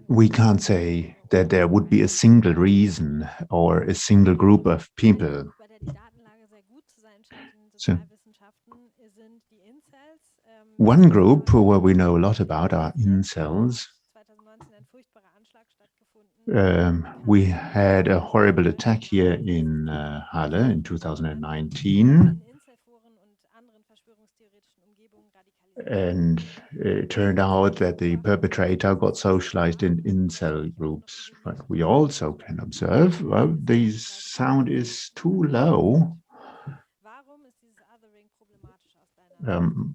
We can't say that there would be a single reason or a single group of people. So one group where we know a lot about are incels. We had a horrible attack here in Halle in 2019. And it turned out that the perpetrator got socialized in incel groups. But we also can observe, well, the sound is too low. Um,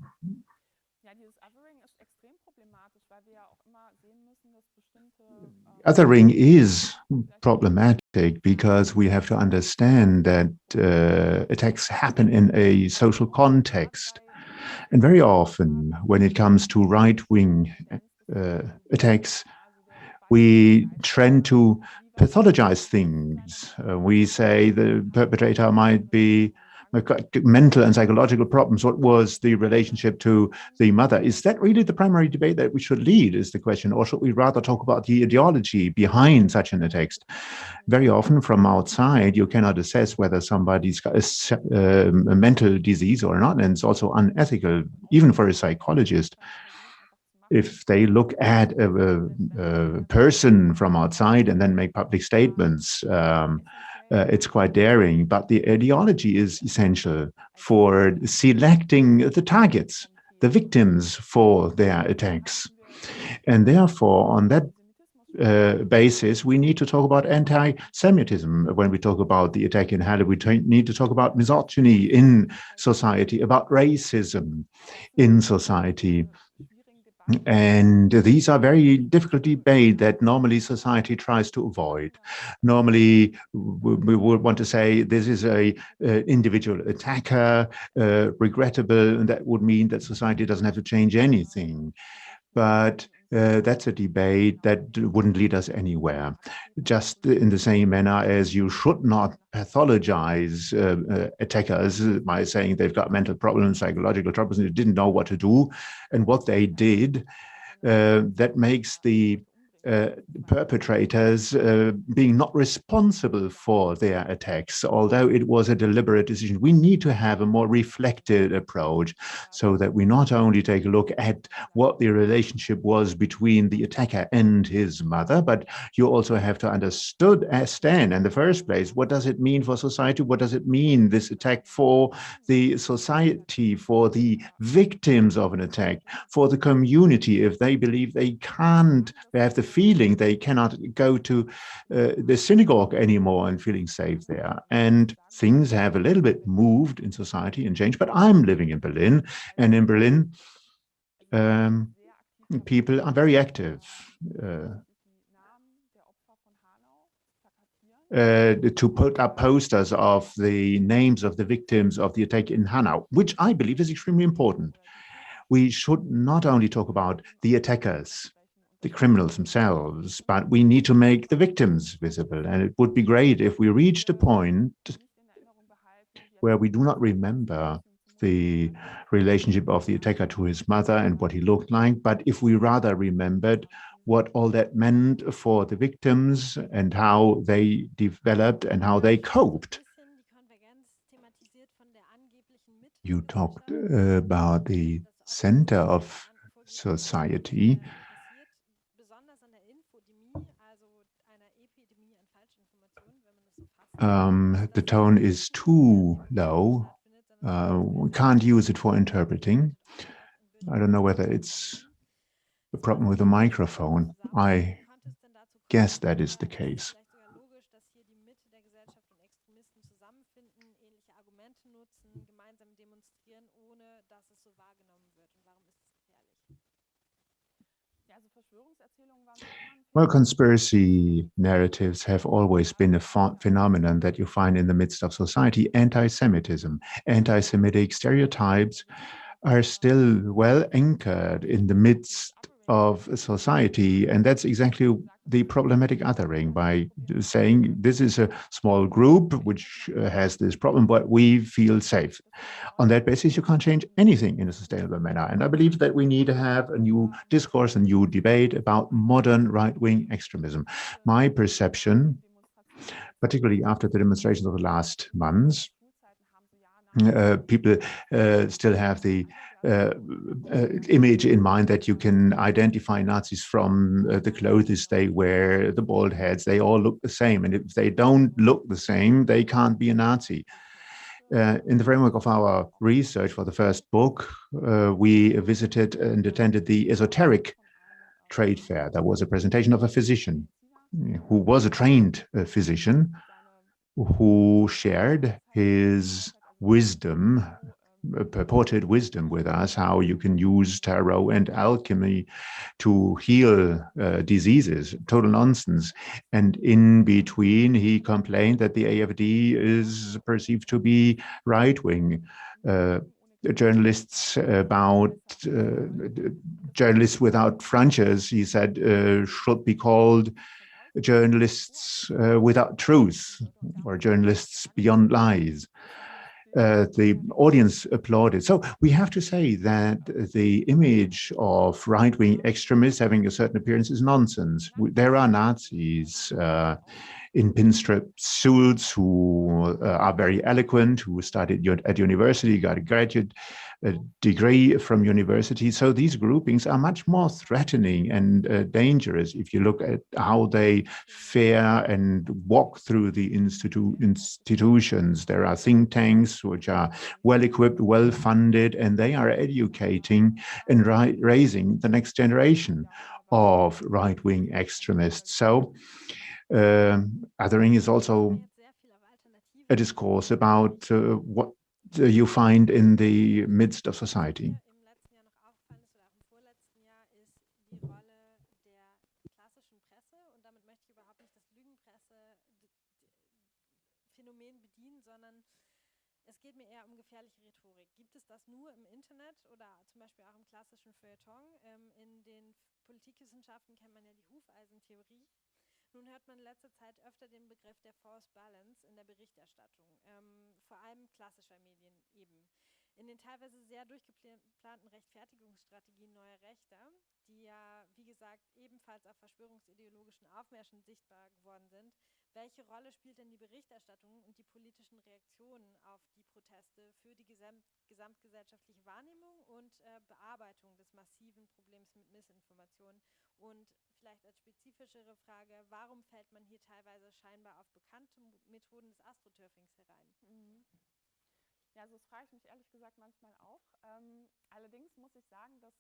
Othering is problematic because we have to understand that attacks happen in a social context. And very often, when it comes to right-wing attacks, we trend to pathologize things. We say the perpetrator might be mental and psychological problems. What was the relationship to the mother? Is that really the primary debate that we should lead, is the question, or should we rather talk about the ideology behind such an attack? Very often from outside, you cannot assess whether somebody's got a mental disease or not, and it's also unethical, even for a psychologist. If they look at a person from outside and then make public statements, it's quite daring, but the ideology is essential for selecting the targets, the victims for their attacks. And therefore, on that basis, we need to talk about anti-Semitism. When we talk about the attack in Halle, we need to talk about misogyny in society, about racism in society. And these are very difficult debates that normally society tries to avoid. Normally, we would want to say this is a individual attacker, regrettable, and that would mean that society doesn't have to change anything. But that's a debate that wouldn't lead us anywhere. Just in the same manner as you should not pathologize attackers by saying they've got mental problems, psychological troubles, and they didn't know what to do. And what they did, that makes the perpetrators being not responsible for their attacks, although it was a deliberate decision. We need to have a more reflective approach so that we not only take a look at what the relationship was between the attacker and his mother, but you also have to understand in the first place, what does it mean for society? What does it mean, this attack, for the society, for the victims of an attack, for the community, if they believe they can't, they have the feeling they cannot go to the synagogue anymore and feeling safe there. And things have a little bit moved in society and changed, but I'm living in Berlin, and in Berlin, people are very active. To put up posters of the names of the victims of the attack in Hanau, which I believe is extremely important. We should not only talk about the attackers, the criminals themselves, but we need to make the victims visible. And it would be great if we reached a point where we do not remember the relationship of the attacker to his mother and what he looked like, but if we rather remembered what all that meant for the victims and how they developed and how they coped. You talked about the center of society. The tone is too low. We can't use it for interpreting. I don't know whether it's a problem with the microphone. I guess that is the case. Well, conspiracy narratives have always been a phenomenon that you find in the midst of society. Anti-Semitism, anti-Semitic stereotypes are still well anchored in the midst of society. And that's exactly the problematic othering, by saying this is a small group which has this problem, but we feel safe. On that basis, you can't change anything in a sustainable manner. And I believe that we need to have a new discourse, a new debate about modern right-wing extremism. My perception, particularly after the demonstrations of the last months, people still have the image in mind that you can identify Nazis from the clothes they wear, the bald heads, they all look the same. And if they don't look the same, they can't be a Nazi. In the framework of our research for the first book, we visited and attended the esoteric trade fair. There was a presentation of a physician who was a trained physician who shared his wisdom, purported wisdom with us, how you can use tarot and alchemy to heal diseases. Total nonsense. And in between, he complained that the AfD is perceived to be right-wing. Journalists journalists without frontiers, he said, should be called journalists without truth, or journalists beyond lies. The audience applauded. So we have to say that the image of right-wing extremists having a certain appearance is nonsense. There are Nazis in pinstripe suits who are very eloquent, who studied at university, got a graduate degree from university. So these groupings are much more threatening and dangerous if you look at how they fare and walk through the institutions. There are think tanks which are well-equipped, well-funded, and they are educating and raising the next generation of right-wing extremists. So othering is also a discourse about what you find in the midst of society. Es geht mir eher um gefährliche Rhetorik. Gibt es das nur im Internet oder zum Beispiel auch im klassischen Feuilleton? In den Politikwissenschaften kennt man ja die Hufeisentheorie. Nun hört man in letzter Zeit öfter den Begriff der False Balance in der Berichterstattung, vor allem klassischer Medien eben. In den teilweise sehr durchgeplanten Rechtfertigungsstrategien neuer Rechter, die ja, wie gesagt, ebenfalls auf verschwörungsideologischen Aufmärschen sichtbar geworden sind, welche Rolle spielt denn die Berichterstattung und die politischen Reaktionen auf die Proteste für die gesamtgesellschaftliche Wahrnehmung und Bearbeitung des massiven Problems mit Missinformation? Und vielleicht als spezifischere Frage, warum fällt man hier teilweise scheinbar auf bekannte Methoden des Astroturfings herein? Ja, also das frage ich mich ehrlich gesagt manchmal auch. Allerdings muss ich sagen, dass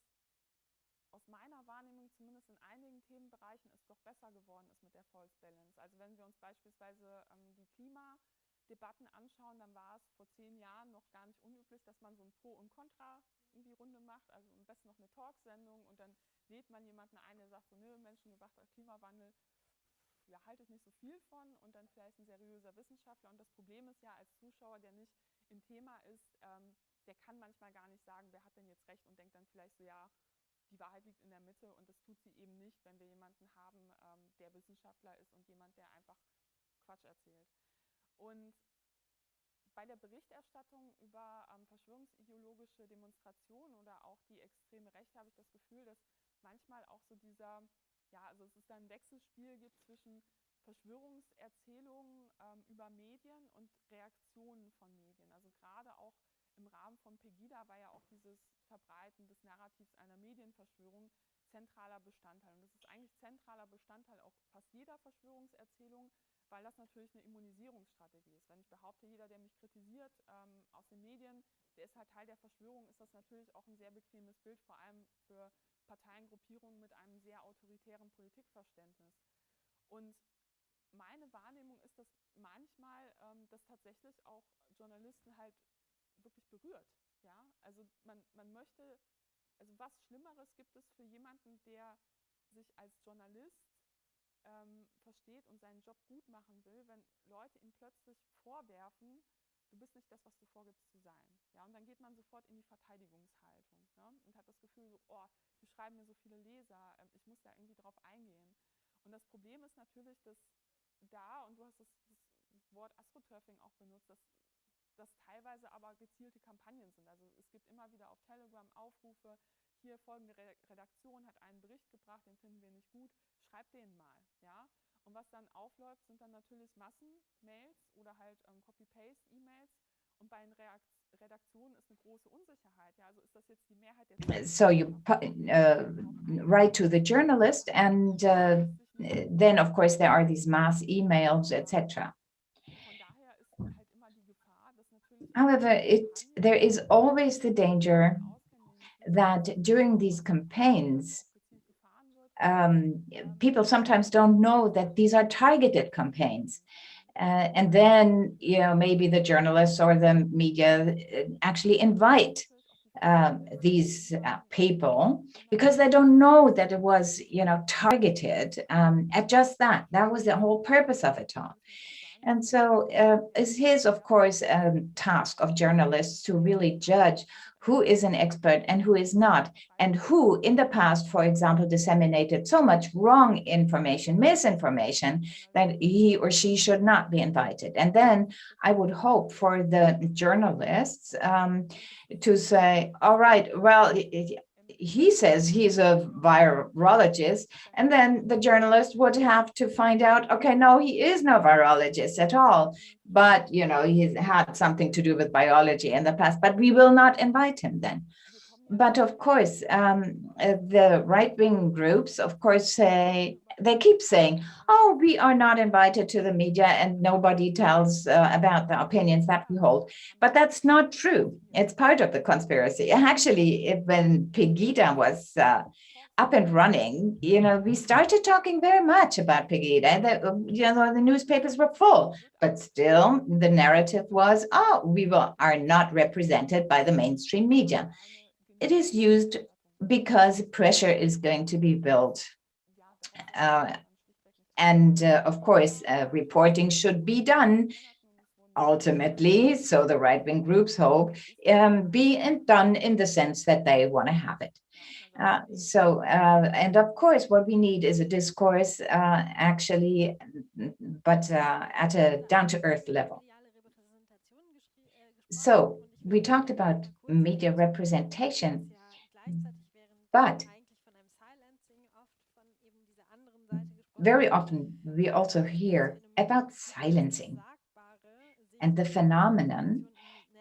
aus meiner Wahrnehmung zumindest in einigen Themenbereichen es doch besser geworden ist mit der False Balance. Also wenn wir uns beispielsweise die Klimadebatten anschauen, dann war es vor 10 Jahren noch gar nicht unüblich, dass man so ein Pro- und Contra irgendwie Runde macht, also am besten noch eine Talksendung, und dann lädt man jemanden ein, der sagt so, nö, menschengemachter Klimawandel, ja, halte ich nicht so viel von, und dann vielleicht ein seriöser Wissenschaftler. Und das Problem ist ja, als Zuschauer, der nicht im Thema ist, der kann manchmal gar nicht sagen, wer hat denn jetzt recht, und denkt dann vielleicht so, ja, die Wahrheit liegt in der Mitte, und das tut sie eben nicht, wenn wir jemanden haben, der Wissenschaftler ist und jemand, der einfach Quatsch erzählt. Und bei der Berichterstattung über verschwörungsideologische Demonstrationen oder auch die extreme Rechte habe ich das Gefühl, dass manchmal auch so dieser, ja, also es ist da ein Wechselspiel gibt zwischen Verschwörungserzählungen über Medien und Reaktionen von Medien. Also gerade auch im Rahmen von Pegida war ja auch dieses Verbreiten des Narrativs einer Medienverschwörung zentraler Bestandteil. Und das ist eigentlich zentraler Bestandteil auch fast jeder Verschwörungserzählung, weil das natürlich eine Immunisierungsstrategie ist. Wenn ich behaupte, jeder, der mich kritisiert aus den Medien, der ist halt Teil der Verschwörung, ist das natürlich auch ein sehr bequemes Bild, vor allem für Parteiengruppierungen mit einem sehr autoritären Politikverständnis. Und meine Wahrnehmung ist, dass manchmal das tatsächlich auch Journalisten halt wirklich berührt. Ja? Also man möchte, also was Schlimmeres gibt es für jemanden, der sich als Journalist versteht und seinen Job gut machen will, wenn Leute ihm plötzlich vorwerfen, du bist nicht das, was du vorgibst zu sein. Ja, und dann geht man sofort in die Verteidigungshaltung, ne? Und hat das Gefühl, so, oh, hier schreiben mir so viele Leser, ich muss da irgendwie drauf eingehen. Und das Problem ist natürlich, dass da, und du hast das Wort Astroturfing auch benutzt, dass das teilweise aber gezielte Kampagnen sind. Also es gibt immer wieder auf Telegram Aufrufe, hier folgende Redaktion hat einen Bericht gebracht, den finden wir nicht gut, schreibt den mal. Ja? Und was dann aufläuft, sind dann natürlich Massenmails oder halt Copy-Paste-E-Mails. Und bei den Redaktionen ist eine große Unsicherheit. Ja? Also ist das jetzt die Mehrheit der... So you write to the journalist, and then of course there are these mass emails, etc. However, there is always the danger that during these campaigns, people sometimes don't know that these are targeted campaigns. And then, you know, maybe the journalists or the media actually invite these people because they don't know that it was, you know, targeted at just that. That was the whole purpose of it all. And so it's his, of course, task of journalists to really judge who is an expert and who is not, and who in the past, for example, disseminated so much wrong information, misinformation, that he or she should not be invited. And then I would hope for the journalists to say, all right, well, he says he's a virologist, and then the journalist would have to find out, okay, no, he is no virologist at all, but, you know, he's had something to do with biology in the past, but we will not invite him then. But of course, the right-wing groups, of course, say, they keep saying, oh, we are not invited to the media and nobody tells about the opinions that we hold. But that's not true. It's part of the conspiracy. Actually, when Pegida was up and running, you know, we started talking very much about Pegida. You know, the newspapers were full, but still the narrative was, oh, we are not represented by the mainstream media. It is used because pressure is going to be built. Of course, reporting should be done ultimately, so the right-wing groups hope, be done in the sense that they want to have it. And of course, what we need is a discourse, actually, but at a down-to-earth level. So we talked about media representation, but very often we also hear about silencing and the phenomenon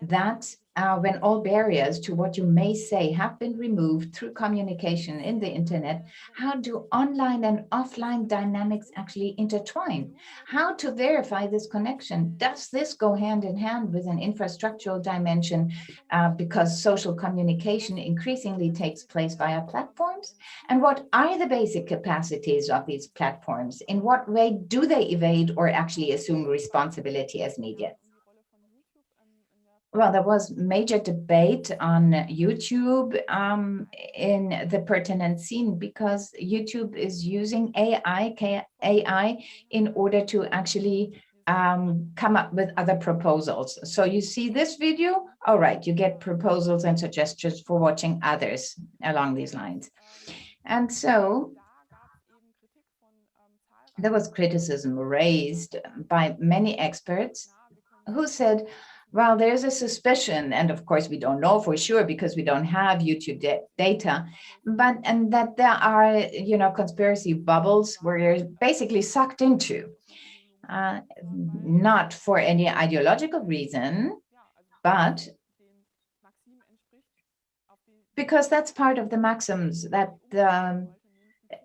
that when all barriers to what you may say have been removed through communication in the internet, how do online and offline dynamics actually intertwine? How to verify this connection? Does this go hand in hand with an infrastructural dimension because social communication increasingly takes place via platforms? And what are the basic capacities of these platforms? In what way do they evade or actually assume responsibility as media? Well, there was major debate on YouTube in the pertinent scene because YouTube is using AI in order to actually come up with other proposals. So you see this video, all right, you get proposals and suggestions for watching others along these lines. And so there was criticism raised by many experts who said, well, there's a suspicion, and of course we don't know for sure because we don't have YouTube data, and that there are, you know, conspiracy bubbles where you're basically sucked into, not for any ideological reason, but because that's part of the maxims that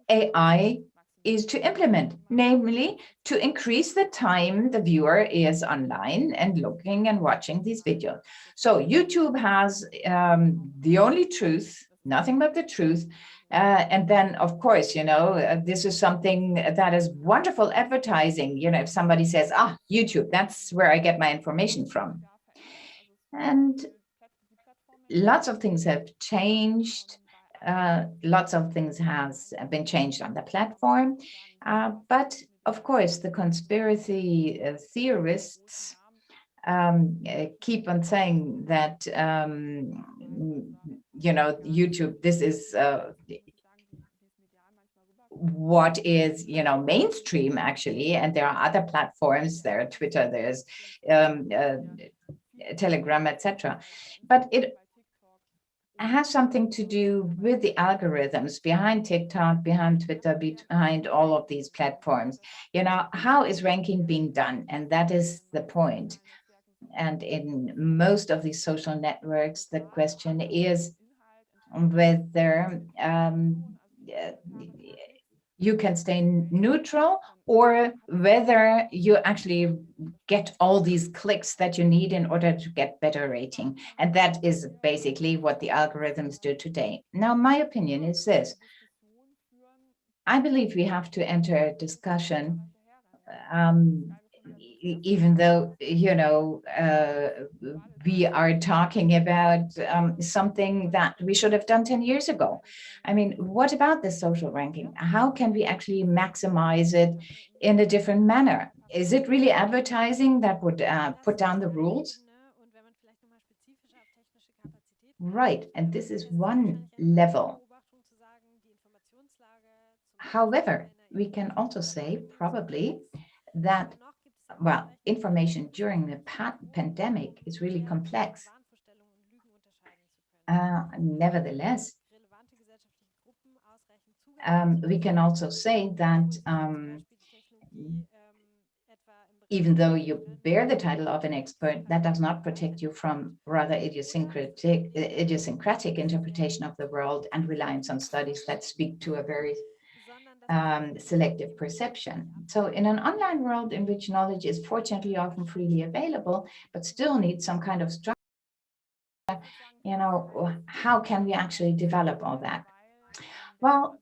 AI is to implement, namely to increase the time the viewer is online and looking and watching these videos. So YouTube has the only truth, nothing but the truth. And then, of course, you know, this is something that is wonderful advertising. You know, if somebody says, ah, YouTube, that's where I get my information from. And lots of things have changed. Lots of things has been changed on the platform, but of course the conspiracy theorists keep on saying that, YouTube, this is what is, mainstream actually, and there are other platforms, there are Twitter, there's Telegram, etc. But it has something to do with the algorithms behind TikTok, behind Twitter, behind all of these platforms. How is ranking being done? And that is the point. And in most of these social networks, the question is whether you can stay neutral, or whether you actually get all these clicks that you need in order to get better rating. And that is basically what the algorithms do today. Now, my opinion is this. I believe we have to enter a discussion, even though, we are talking about something that we should have done 10 years ago. I mean, what about the social ranking? How can we actually maximize it in a different manner? Is it really advertising that would put down the rules? Right, and this is one level. However, we can also say probably that, well, information during the pandemic is really complex. Nevertheless, we can also say that even though you bear the title of an expert, that does not protect you from rather idiosyncratic interpretation of the world and reliance on studies that speak to a very selective perception. So in an online world in which knowledge is fortunately often freely available, but still needs some kind of structure, how can we actually develop all that? Well,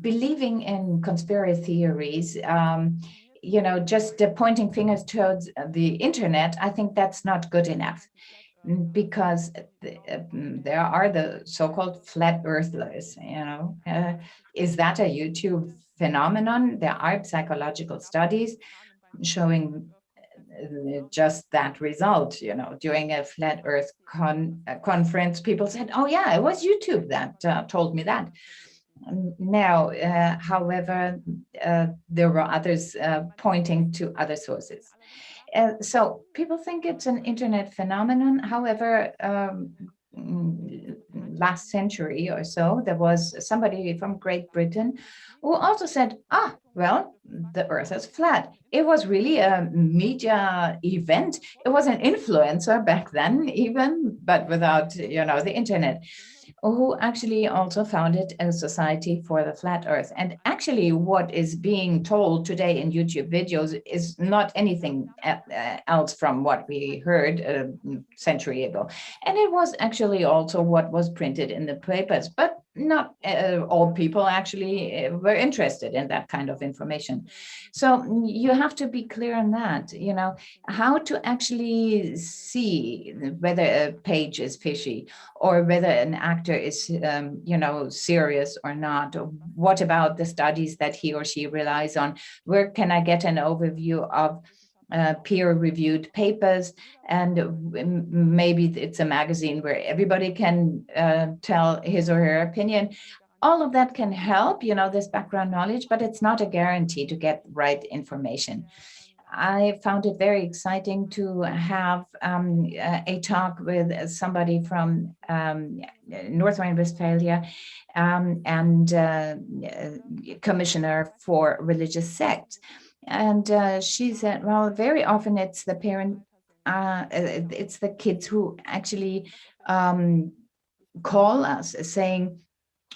believing in conspiracy theories, just pointing fingers towards the internet, I think that's not good enough, because there are the so-called flat earthers, is that a YouTube phenomenon? There are psychological studies showing just that result. During a flat earth conference, people said, oh yeah, it was YouTube that told me that. Now, however, there were others pointing to other sources. So people think it's an internet phenomenon. However, last century or so, there was somebody from Great Britain who also said, well, the earth is flat. It was really a media event. It was an influencer back then even, but without, the internet, who actually also founded a society for the flat earth. And actually what is being told today in YouTube videos is not anything else from what we heard a century ago. And it was actually also what was printed in the papers, but not all people actually were interested in that kind of information. So you have to be clear on that, how to actually see whether a page is fishy, or whether an actor is, serious or not. Or what about the studies that he or she relies on? Where can I get an overview of peer-reviewed papers? And maybe it's a magazine where everybody can tell his or her opinion. All of that can help, this background knowledge, but it's not a guarantee to get right information. I found it very exciting to have a talk with somebody from North Rhine-Westphalia and commissioner for religious sects. And she said, well, very often it's the parent, it's the kids who actually call us saying,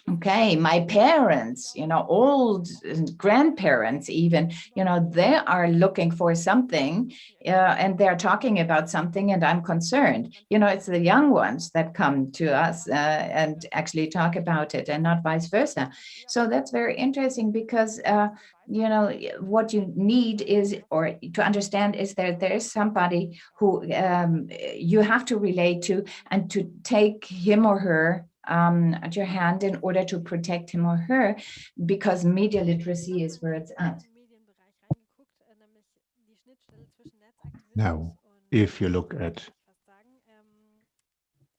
okay, my parents, old grandparents even, they are looking for something and they're talking about something and I'm concerned. It's the young ones that come to us and actually talk about it, and not vice versa. So that's very interesting, because what you need is, or to understand, is that there is somebody who you have to relate to, and to take him or her at your hand in order to protect him or her, because media literacy is where it's at. Now, if you look at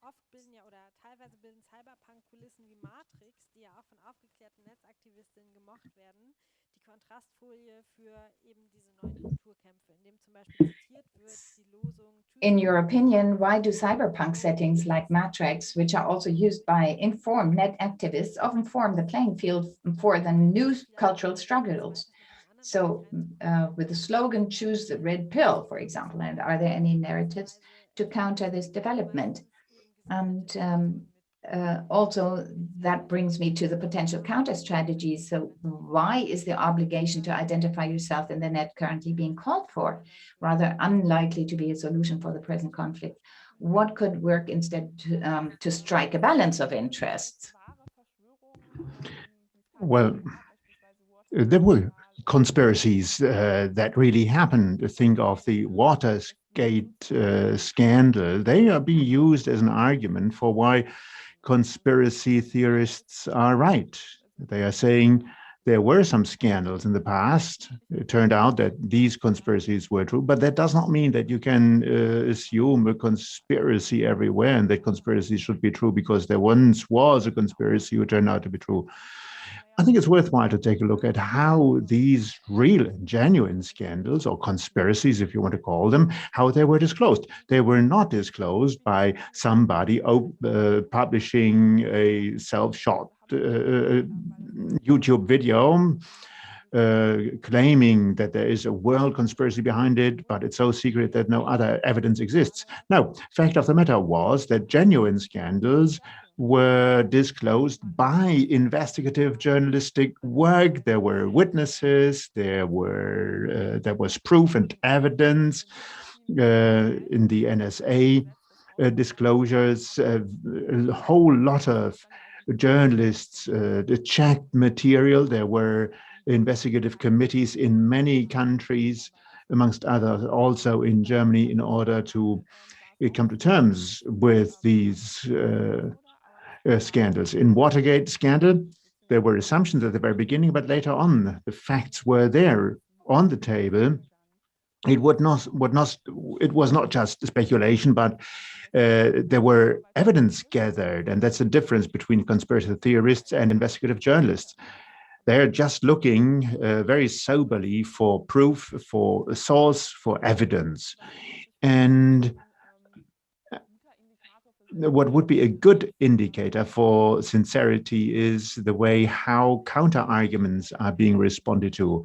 oft bilden ja oder teilweise bilden Cyberpunk-Kulissen wie Matrix, die ja auch von aufgeklärten Netzaktivistinnen gemocht werden, die Kontrastfolie für eben diese neuen Kulturkämpfe, in dem zum Beispiel zitiert wird die Losung. In your opinion, why do cyberpunk settings like Matrix, which are also used by informed net activists, often form the playing field for the new cultural struggles? So with the slogan, choose the red pill, for example, and are there any narratives to counter this development? And also that brings me to the potential counter strategies. So why is the obligation to identify yourself in the net currently being called for? Rather unlikely to be a solution for the present conflict. What could work instead to strike a balance of interests? Well, there were conspiracies that really happened. Think of the Watergate scandal. They are being used as an argument for why conspiracy theorists are right. They are saying there were some scandals in the past. It turned out that these conspiracies were true, but that does not mean that you can assume a conspiracy everywhere and that conspiracy should be true because there once was a conspiracy who turned out to be true. I think it's worthwhile to take a look at how these real and genuine scandals or conspiracies, if you want to call them, how they were disclosed. They were not disclosed by somebody publishing a self-shot YouTube video claiming that there is a world conspiracy behind it, but it's so secret that no other evidence exists. No, fact of the matter was that genuine scandals were disclosed by investigative journalistic work. There were witnesses, there was proof and evidence in the NSA disclosures. A whole lot of journalists checked material. There were investigative committees in many countries, amongst others also in Germany, in order to come to terms with these scandals. In Watergate scandal, there were assumptions at the very beginning, but later on, the facts were there on the table. It was not just speculation, but there were evidence gathered, and that's the difference between conspiracy theorists and investigative journalists. They're just looking very soberly for proof, for a source, for evidence. And what would be a good indicator for sincerity is the way how counter-arguments are being responded to.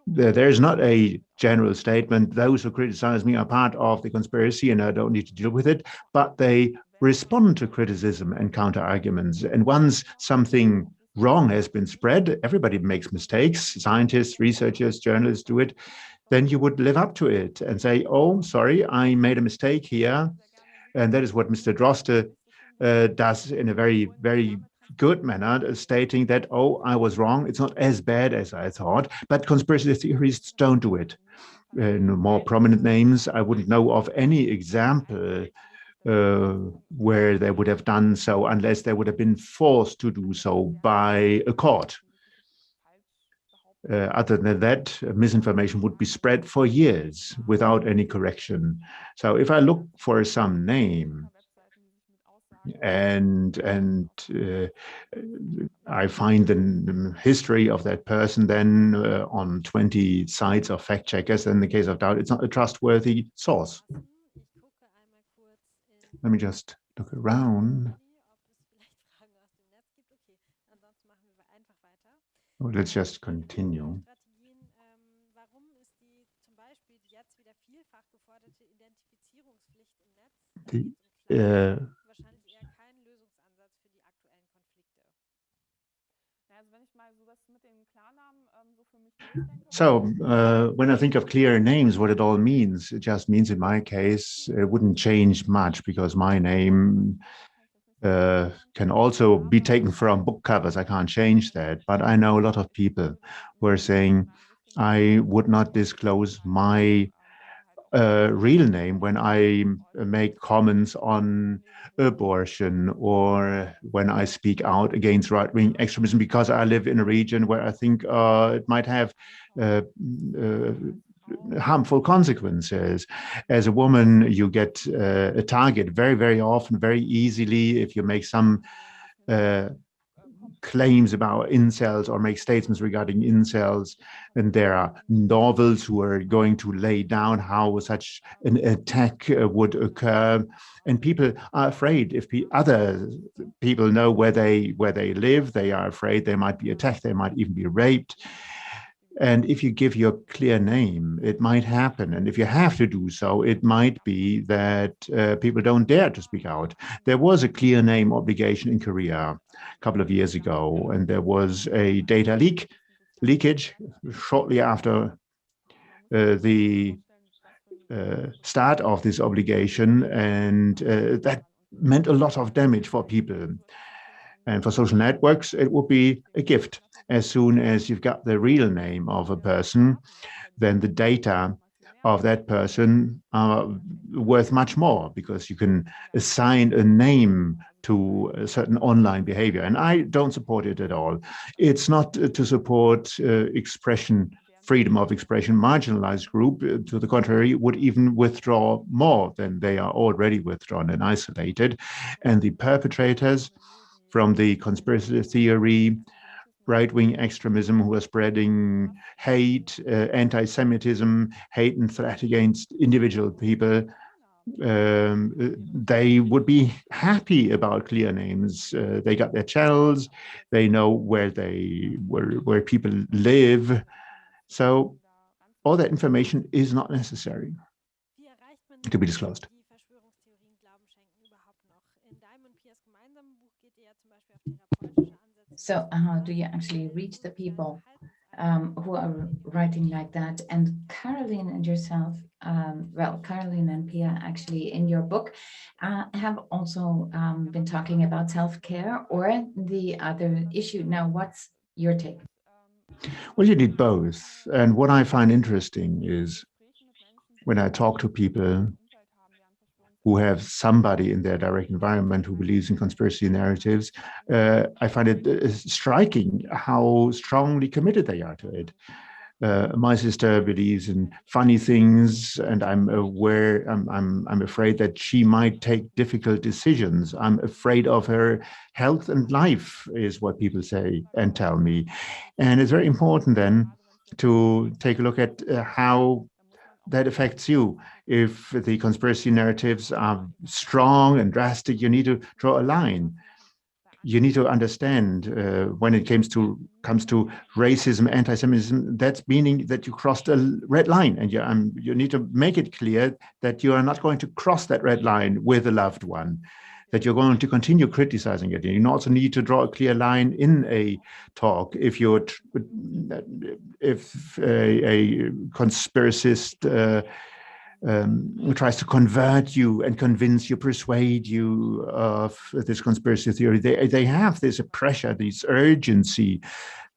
There's not a general statement, those who criticize me are part of the conspiracy and I don't need to deal with it, but they respond to criticism and counter-arguments. And once something wrong has been spread, everybody makes mistakes, scientists, researchers, journalists do it, then you would live up to it and say, oh, sorry, I made a mistake here. And that is what Mr. Droste does in a very, very good manner, stating that, oh, I was wrong. It's not as bad as I thought. But conspiracy theorists don't do it. In more prominent names, I wouldn't know of any example where they would have done so unless they would have been forced to do so by a court. Other than that, misinformation would be spread for years without any correction. So if I look for some name and I find the history of that person then on 20 sites of fact checkers, in the case of doubt, it's not a trustworthy source. Let me just look around. Well, let's just continue. So when I think of clear names, what it all means, it just means in my case, it wouldn't change much because my name can also be taken from book covers. I can't change that, but I know a lot of people who are saying I would not disclose my real name when I make comments on abortion or when I speak out against right-wing extremism because I live in a region where I think it might have harmful consequences. As a woman, you get a target very, very often, very easily, if you make some claims about incels or make statements regarding incels. And there are novels who are going to lay down how such an attack would occur. And people are afraid. If other people know where they live, they are afraid they might be attacked, they might even be raped. And if you give your clear name, it might happen. And if you have to do so, it might be that people don't dare to speak out. There was a clear name obligation in Korea a couple of years ago, and there was a data leakage shortly after the start of this obligation, and that meant a lot of damage for people. And for social networks, it would be a gift. As soon as you've got the real name of a person, then the data of that person are worth much more, because you can assign a name to a certain online behavior. And I don't support it at all. It's not to support freedom of expression. Marginalized group, to the contrary, would even withdraw more than they are already withdrawn and isolated. And the perpetrators from the conspiracy theory, right-wing extremism, who are spreading hate, anti-Semitism, hate and threat against individual people, they would be happy about clear names. They got their channels, they know where people live. So all that information is not necessary to be disclosed. So how do you actually reach the people who are writing like that? And Carolin and yourself, well, Carolin and Pia, actually in your book, have also been talking about self-care or the other issue. Now, what's your take? Well, you need both. And what I find interesting is when I talk to people who have somebody in their direct environment who believes in conspiracy narratives, I find it striking how strongly committed they are to it. My sister believes in funny things, and I'm afraid that she might take difficult decisions. I'm afraid of her health and life, is what people say and tell me. And it's very important then to take a look at how that affects you. If the conspiracy narratives are strong and drastic, you need to draw a line. You need to understand when it comes to racism, anti-Semitism, that's meaning that you crossed a red line, and you need to make it clear that you are not going to cross that red line with a loved one, that you're going to continue criticizing it. You also need to draw a clear line in a talk. If a conspiracist tries to convert you and convince you, persuade you of this conspiracy theory, they have this pressure, this urgency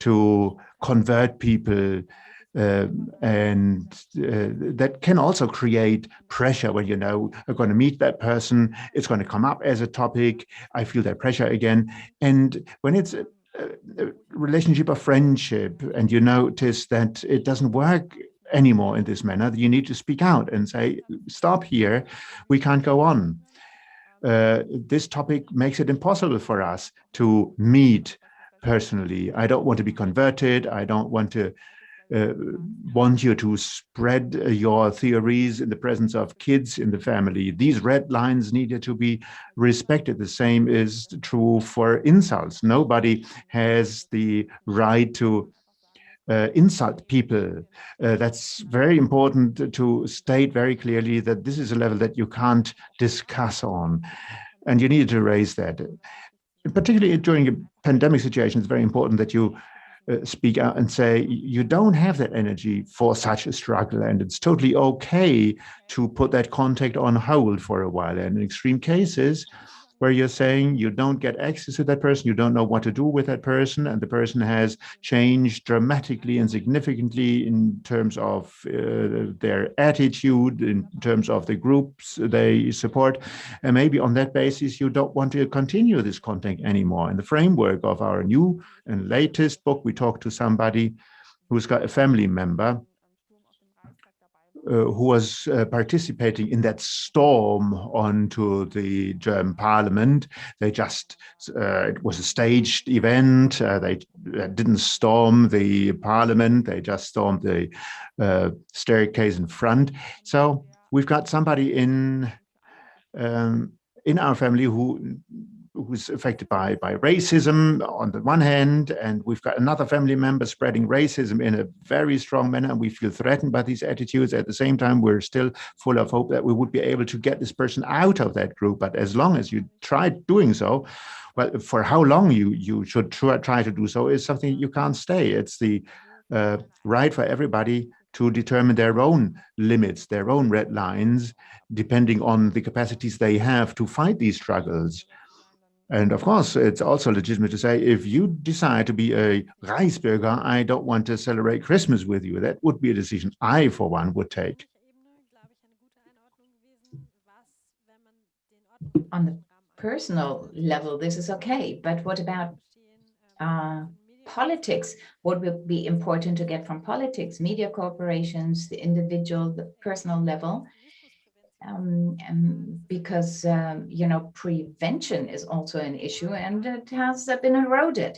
to convert people, and that can also create pressure when are going to meet that person, it's going to come up as a topic, I feel that pressure again. And when it's a relationship of friendship and you notice that it doesn't work anymore in this manner, you need to speak out and say, stop here, we can't go on. This topic makes it impossible for us to meet personally. I don't want to be converted. I don't want to want you to spread your theories in the presence of kids in the family. These red lines needed to be respected. The same is true for insults. Nobody has the right to insult people. That's very important to state very clearly that this is a level that you can't discuss on, and you need to raise that. Particularly during a pandemic situation, it's very important that you speak out and say you don't have that energy for such a struggle, and it's totally okay to put that contact on hold for a while. And in extreme cases where you're saying you don't get access to that person, you don't know what to do with that person, and the person has changed dramatically and significantly in terms of their attitude, in terms of the groups they support, and maybe on that basis you don't want to continue this contact anymore. In the framework of our new and latest book, we talked to somebody who's got a family member who was participating in that storm onto the German parliament. They just, it was a staged event. They didn't storm the parliament. They just stormed the staircase in front. So we've got somebody in our family who's affected by racism on the one hand, and we've got another family member spreading racism in a very strong manner, and we feel threatened by these attitudes. At the same time, we're still full of hope that we would be able to get this person out of that group. But as long as you try doing so, well, for how long you should try to do so is something you can't stay. It's the right for everybody to determine their own limits, their own red lines, depending on the capacities they have to fight these struggles. And of course, it's also legitimate to say, if you decide to be a Reichsbürger, I don't want to celebrate Christmas with you. That would be a decision I, for one, would take. On the personal level, this is okay, but what about politics? What will be important to get from politics, media corporations, the individual, the personal level? Because, you know, prevention is also an issue, and it has been eroded.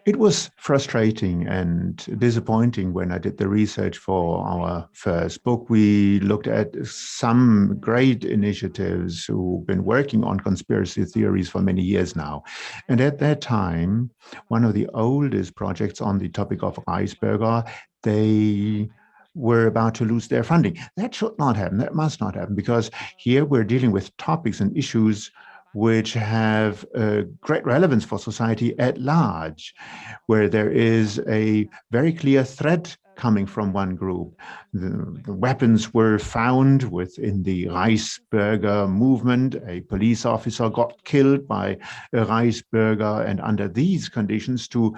It was frustrating and disappointing when I did the research for our first book. We looked at some great initiatives who've been working on conspiracy theories for many years now. And at that time, one of the oldest projects on the topic of Reichsbürger, they were about to lose their funding. That should not happen. That must not happen, because here we're dealing with topics and issues which have great relevance for society at large, where there is a very clear threat coming from one group. The weapons were found within the Reichsbürger movement. A police officer got killed by a Reichsbürger, and under these conditions, to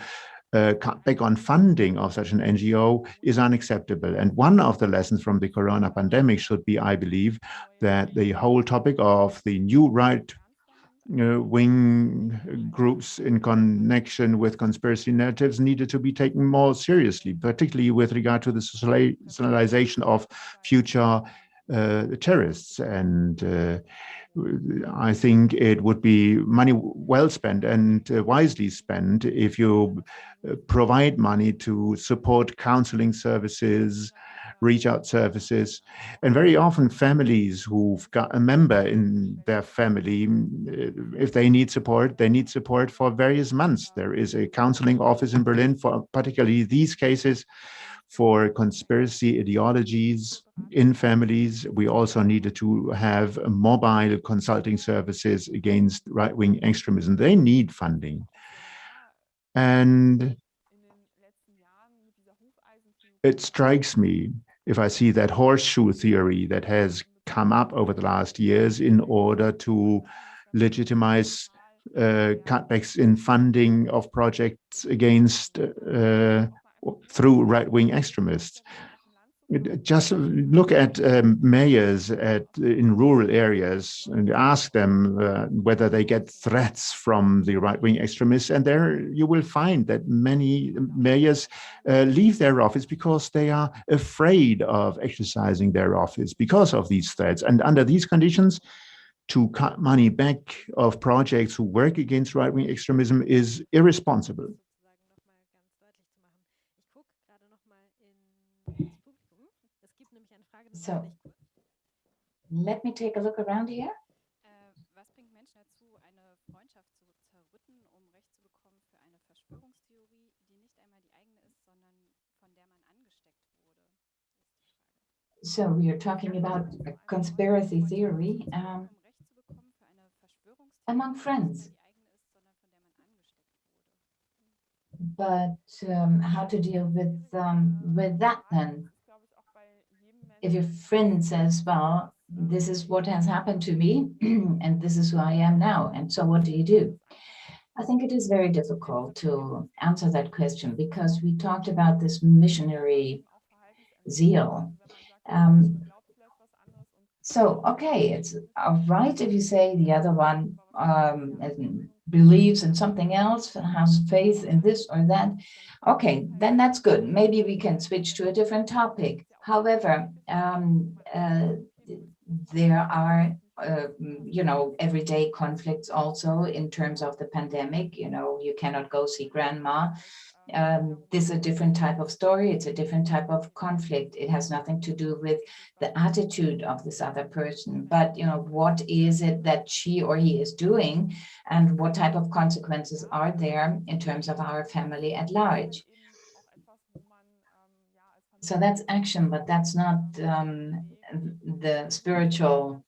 cut back on funding of such an NGO is unacceptable. And one of the lessons from the corona pandemic should be, I believe, that the whole topic of the new right-wing groups in connection with conspiracy narratives needed to be taken more seriously, particularly with regard to the socialization of future terrorists. And I think it would be money well spent and wisely spent if you provide money to support counseling services, reach out services. And very often families who've got a member in their family, if they need support for various months. There is a counseling office in Berlin for particularly these cases, for conspiracy ideologies in families. We also needed to have mobile consulting services against right-wing extremism. They need funding. And it strikes me, if I see that horseshoe theory that has come up over the last years in order to legitimize cutbacks in funding of projects against through right-wing extremists. Just look at mayors in rural areas and ask them whether they get threats from the right-wing extremists, and there you will find that many mayors leave their office because they are afraid of exercising their office because of these threats. And under these conditions, to cut money back of projects who work against right-wing extremism is irresponsible. So let me take a look around here. Was bringt Menschen dazu, eine Freundschaft zu zerrütten, Recht zu bekommen für eine Verschwörungstheorie, die nicht einmal die eigene ist, sondern von der man angesteckt wurde? So we are talking about a conspiracy theory among friends. But how to deal with that then? If your friend says, well, this is what has happened to me, and this is who I am now, and so what do you do? I think it is very difficult to answer that question, because we talked about this missionary zeal. So, okay, it's all right if you say the other one believes in something else, has faith in this or that, okay, then that's good. Maybe we can switch to a different topic. However, there are everyday conflicts also in terms of the pandemic. You cannot go see grandma. This is a different type of story. It's a different type of conflict. It has nothing to do with the attitude of this other person, but what is it that she or he is doing, and what type of consequences are there in terms of our family at large. So that's action, but that's not the spiritual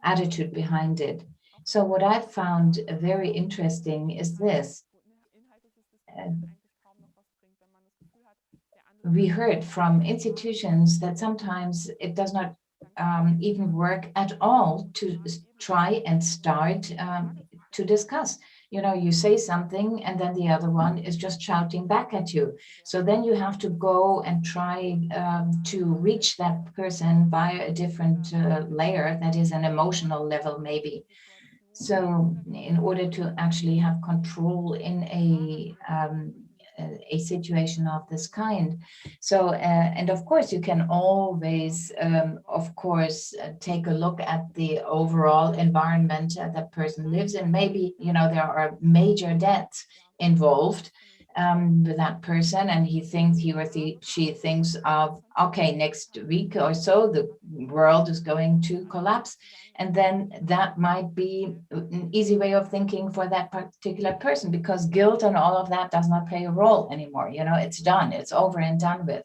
attitude behind it. So what I found very interesting is this. We heard from institutions that sometimes it does not even work at all to try and start to discuss. You say something and then the other one is just shouting back at you. So then you have to go and try to reach that person via a different layer, that is an emotional level maybe. So in order to actually have control in a situation of this kind. So, and of course, you can always, take a look at the overall environment that person lives in. Maybe, there are major debts involved with that person, and he or she thinks of, okay, next week or so, the world is going to collapse. And then that might be an easy way of thinking for that particular person, because guilt and all of that does not play a role anymore. It's done, it's over and done with.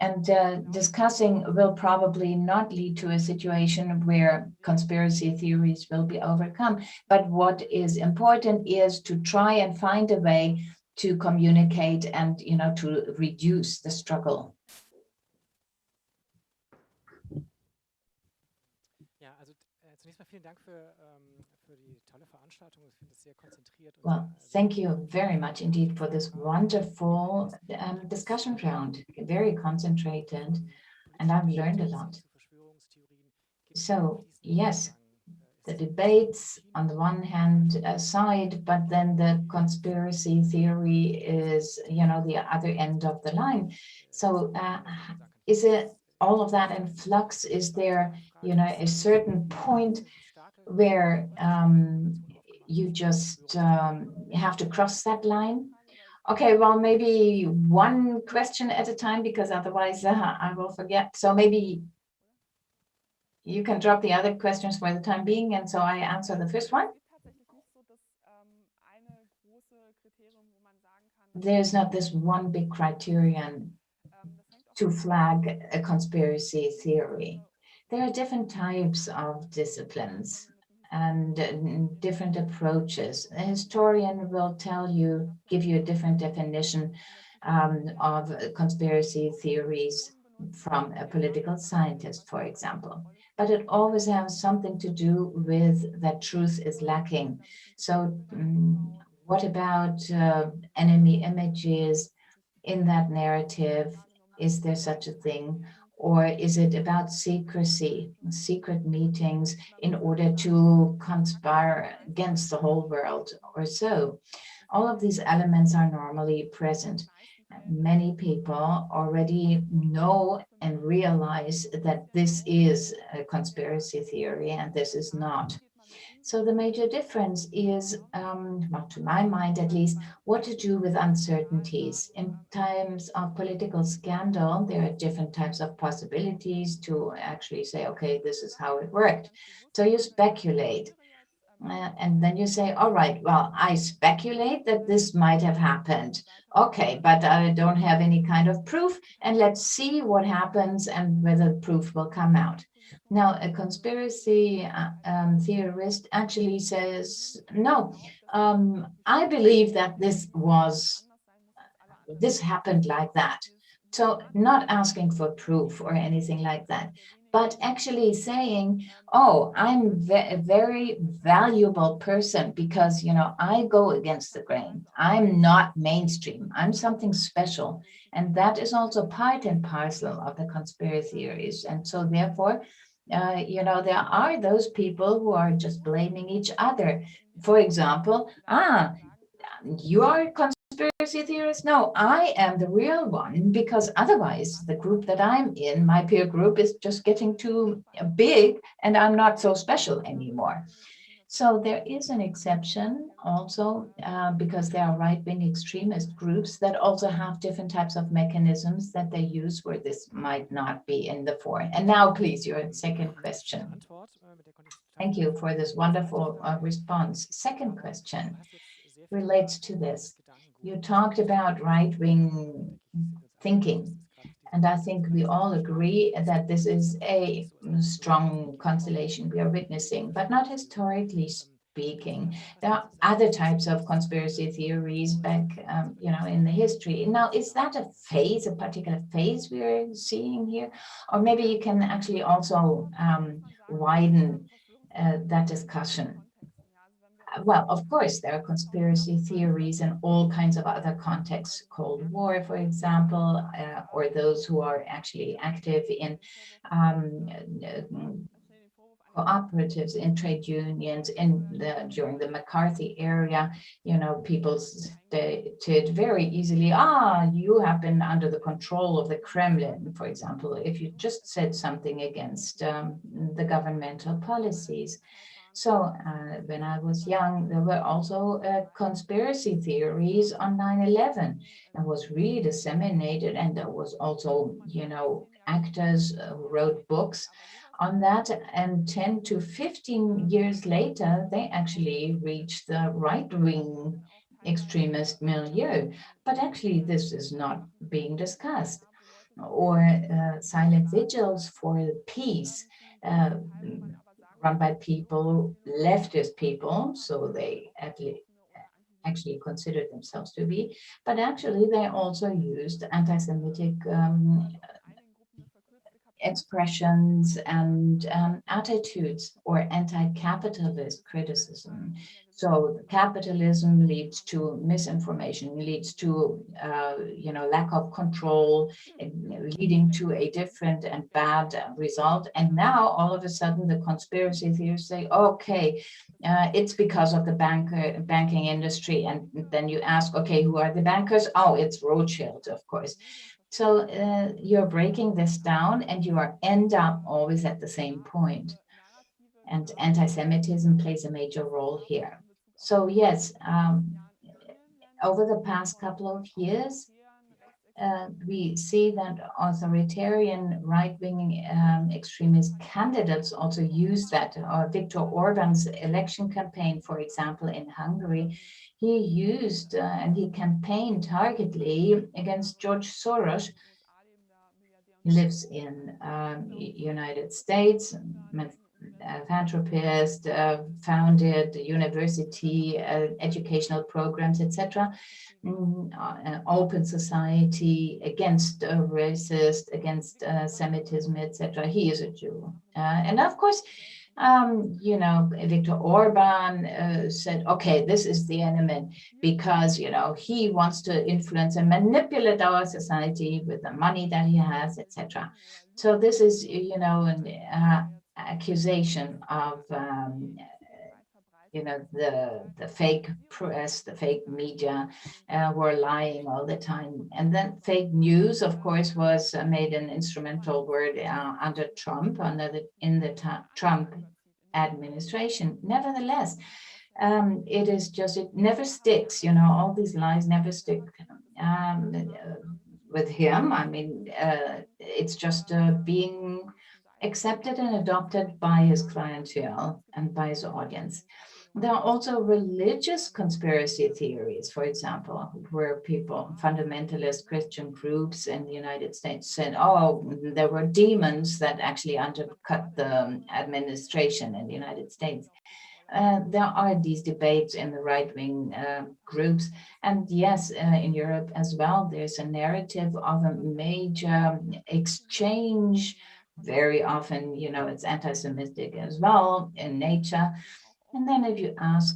And discussing will probably not lead to a situation where conspiracy theories will be overcome. But what is important is to try and find a way to communicate and, to reduce the struggle. Well, thank you very much indeed for this wonderful discussion round, very concentrated, and I've learned a lot. So, yes, the debates on the one hand side, but then the conspiracy theory is, the other end of the line. So is it all of that in flux? Is there, a certain point where you just have to cross that line? Okay, well, maybe one question at a time, because otherwise I will forget. So maybe you can drop the other questions for the time being, and so I answer the first one. There's not this one big criterion to flag a conspiracy theory. There are different types of disciplines and different approaches. A historian will give you a different definition of conspiracy theories from a political scientist, for example. But it always has something to do with that truth is lacking. So what about enemy images in that narrative? Is there such a thing? Or is it about secrecy, secret meetings in order to conspire against the whole world or so? All of these elements are normally present. Many people already know and realize that this is a conspiracy theory and this is not. So the major difference is, well, to my mind at least, what to do with uncertainties. In times of political scandal, there are different types of possibilities to actually say, okay, this is how it worked. So you speculate. And then you say, all right, well, I speculate that this might have happened. Okay, but I don't have any kind of proof. And let's see what happens and whether proof will come out. Now, a conspiracy theorist actually says, no, I believe that this happened like that. So not asking for proof or anything like that, but actually saying, oh, I'm a very valuable person because, I go against the grain. I'm not mainstream. I'm something special. And that is also part and parcel of the conspiracy theories. And so therefore, there are those people who are just blaming each other. For example, you are a conspiracy theorist? No, I am the real one, because otherwise the group that I'm in, my peer group, is just getting too big and I'm not so special anymore. So there is an exception also, because there are right-wing extremist groups that also have different types of mechanisms that they use where this might not be in the fore. And now, please, your second question. Thank you for this wonderful response. Second question relates to this. You talked about right-wing thinking, and I think we all agree that this is a strong constellation we are witnessing, but not historically speaking. There are other types of conspiracy theories back, in the history. Now, is that a phase, a particular phase we're seeing here? Or maybe you can actually also widen that discussion. Well, of course, there are conspiracy theories in all kinds of other contexts, Cold War, for example, or those who are actually active in cooperatives, in trade unions, during the McCarthy era. People stated very easily, you have been under the control of the Kremlin, for example, if you just said something against the governmental policies. So when I was young, there were also conspiracy theories on 9/11. It was really disseminated, and there was also, actors who wrote books on that. And 10 to 15 years later, they actually reached the right-wing extremist milieu. But actually, this is not being discussed. Or silent vigils for peace, run by people, leftist people, so they actually considered themselves to be, but actually they also used anti-Semitic expressions and attitudes, or anti-capitalist criticism. So capitalism leads to misinformation, leads to lack of control, leading to a different and bad result. And now all of a sudden the conspiracy theorists say, okay, it's because of the banking industry. And then you ask, okay, who are the bankers? Oh, it's Rothschild, of course. So you're breaking this down, and you end up always at the same point. And anti-Semitism plays a major role here. So yes, over the past couple of years, we see that authoritarian right-wing extremist candidates also use that. Viktor Orban's election campaign, for example, in Hungary, he used and he campaigned targetedly against George Soros. He lives in United States, philanthropist, founded university, educational programs, etc. Open society, against racist, against Semitism, etc. He is a Jew. And of course, Viktor Orban said, okay, this is the enemy, because, he wants to influence and manipulate our society with the money that he has, etc. So this is, an accusation of, the fake press, the fake media were lying all the time. And then fake news, of course, was made an instrumental word under Trump, in the Trump administration. Nevertheless, it never sticks, all these lies never stick with him. I mean, it's just being accepted and adopted by his clientele and by his audience. There are also religious conspiracy theories, for example, where fundamentalist Christian groups in the United States said, there were demons that actually undercut the administration in the United States. There are these debates in the right-wing groups. And yes, in Europe as well, there's a narrative of a major exchange. Very often, it's anti-Semitic as well in nature. And then if you ask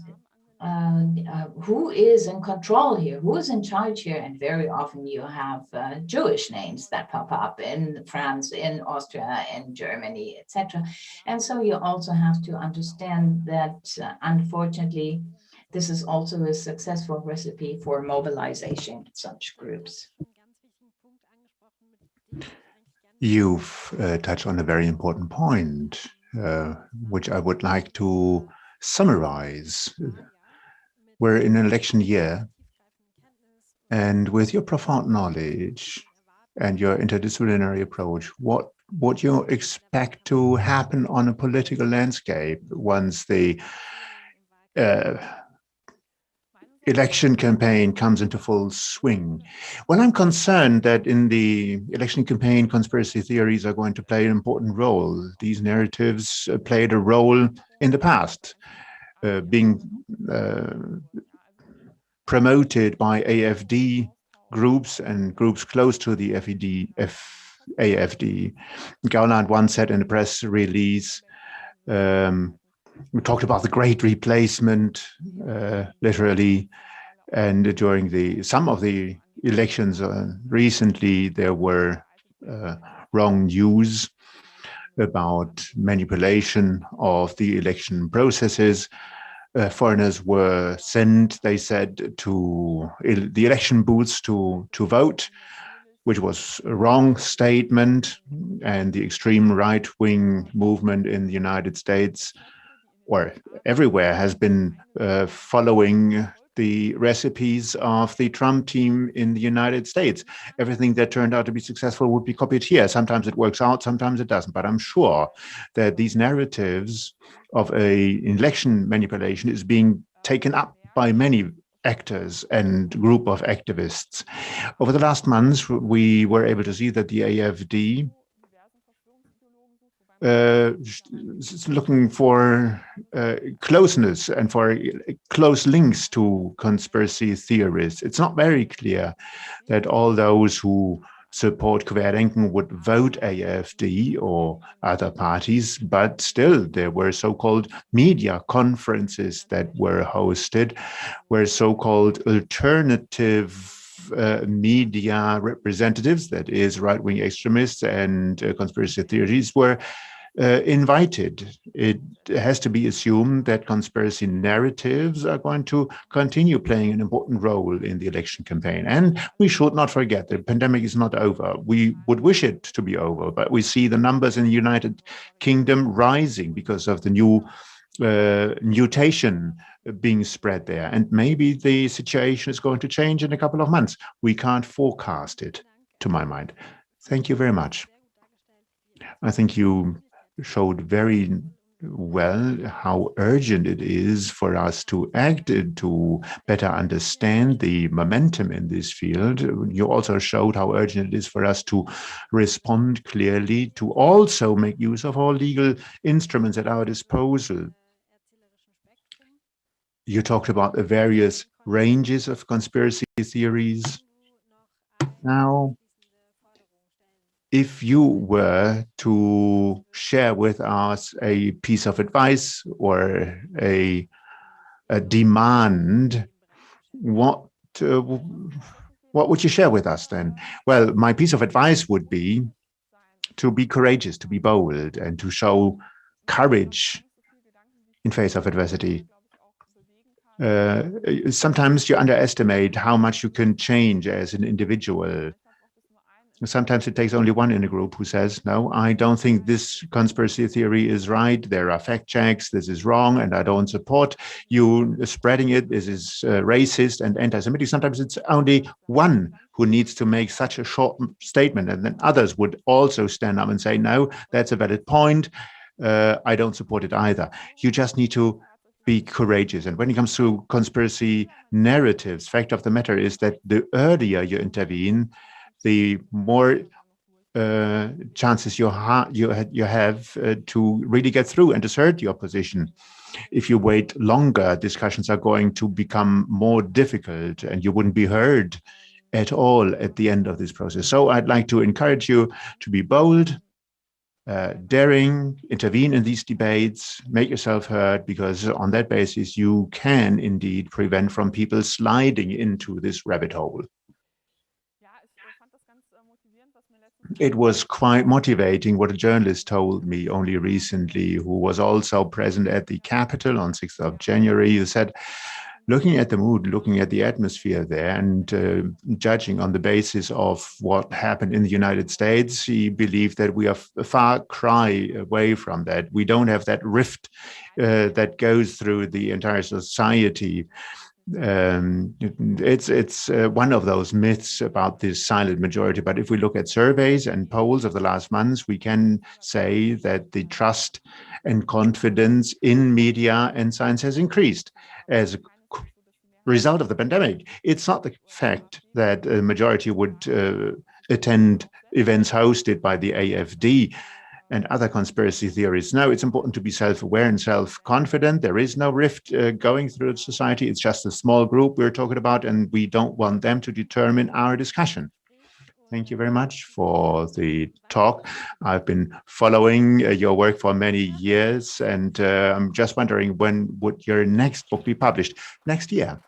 who is in control here, who is in charge here, and very often you have Jewish names that pop up in France, in Austria, in Germany, etc. And so you also have to understand that, unfortunately, this is also a successful recipe for mobilizing such groups. You've touched on a very important point, which I would like to summarize. We're in an election year, and with your profound knowledge and your interdisciplinary approach, what would you expect to happen on a political landscape once the election campaign comes into full swing? Well, I'm concerned that in the election campaign, conspiracy theories are going to play an important role. These narratives played a role in the past, being promoted by AfD groups and groups close to the AfD. Gauland once said in a press release, we talked about the great replacement, literally, and during some of the elections recently, there were wrong news about manipulation of the election processes. Foreigners were sent, they said, to the election booths to vote, which was a wrong statement. And the extreme right-wing movement in the United States, or everywhere, has been following the recipes of the Trump team in the United States. Everything that turned out to be successful would be copied here. Sometimes it works out, sometimes it doesn't. But I'm sure that these narratives of an election manipulation is being taken up by many actors and group of activists. Over the last months, we were able to see that the AfD is looking for closeness and for close links to conspiracy theorists. It's not very clear that all those who support Denken would vote AfD or other parties, but still there were so-called media conferences that were hosted, where so-called alternative media representatives, that is right-wing extremists and conspiracy theories, were invited. It has to be assumed that conspiracy narratives are going to continue playing an important role in the election campaign. And we should not forget the pandemic is not over. We would wish it to be over, but we see the numbers in the United Kingdom rising because of the new mutation being spread there. And maybe the situation is going to change in a couple of months. We can't forecast it, to my mind. Thank you very much. I think you showed very well how urgent it is for us to act, to better understand the momentum in this field. You also showed how urgent it is for us to respond clearly, to also make use of all legal instruments at our disposal. You talked about the various ranges of conspiracy theories. Now, if you were to share with us a piece of advice or a demand, what would you share with us then? Well, my piece of advice would be to be courageous, to be bold, and to show courage in face of adversity. Sometimes you underestimate how much you can change as an individual. Sometimes it takes only one in a group who says, no, I don't think this conspiracy theory is right. There are fact checks. This is wrong, and I don't support you spreading it. This is racist and anti-Semitic. Sometimes it's only one who needs to make such a short statement, and then others would also stand up and say, no, that's a valid point. I don't support it either. You just need to be courageous. And when it comes to conspiracy narratives, fact of the matter is that the earlier you intervene, the more chances you have to really get through and assert your position. If you wait longer, discussions are going to become more difficult and you wouldn't be heard at all at the end of this process. So I'd like to encourage you to be bold, daring, intervene in these debates, make yourself heard, because on that basis you can indeed prevent from people sliding into this rabbit hole. It was quite motivating what a journalist told me only recently, who was also present at the Capitol on 6th of January. He said, looking at the mood, looking at the atmosphere there, and judging on the basis of what happened in the United States, he believed that we are a far cry away from that. We don't have that rift that goes through the entire society. It's one of those myths about this silent majority. But if we look at surveys and polls of the last months, we can say that the trust and confidence in media and science has increased as a result of the pandemic. It's not the fact that a majority would attend events hosted by the AfD and other conspiracy theories. No, it's important to be self-aware and self-confident. There is no rift going through society. It's just a small group we're talking about, and we don't want them to determine our discussion. Thank you very much for the talk. I've been following your work for many years, and I'm just wondering, when would your next book be published? Next year.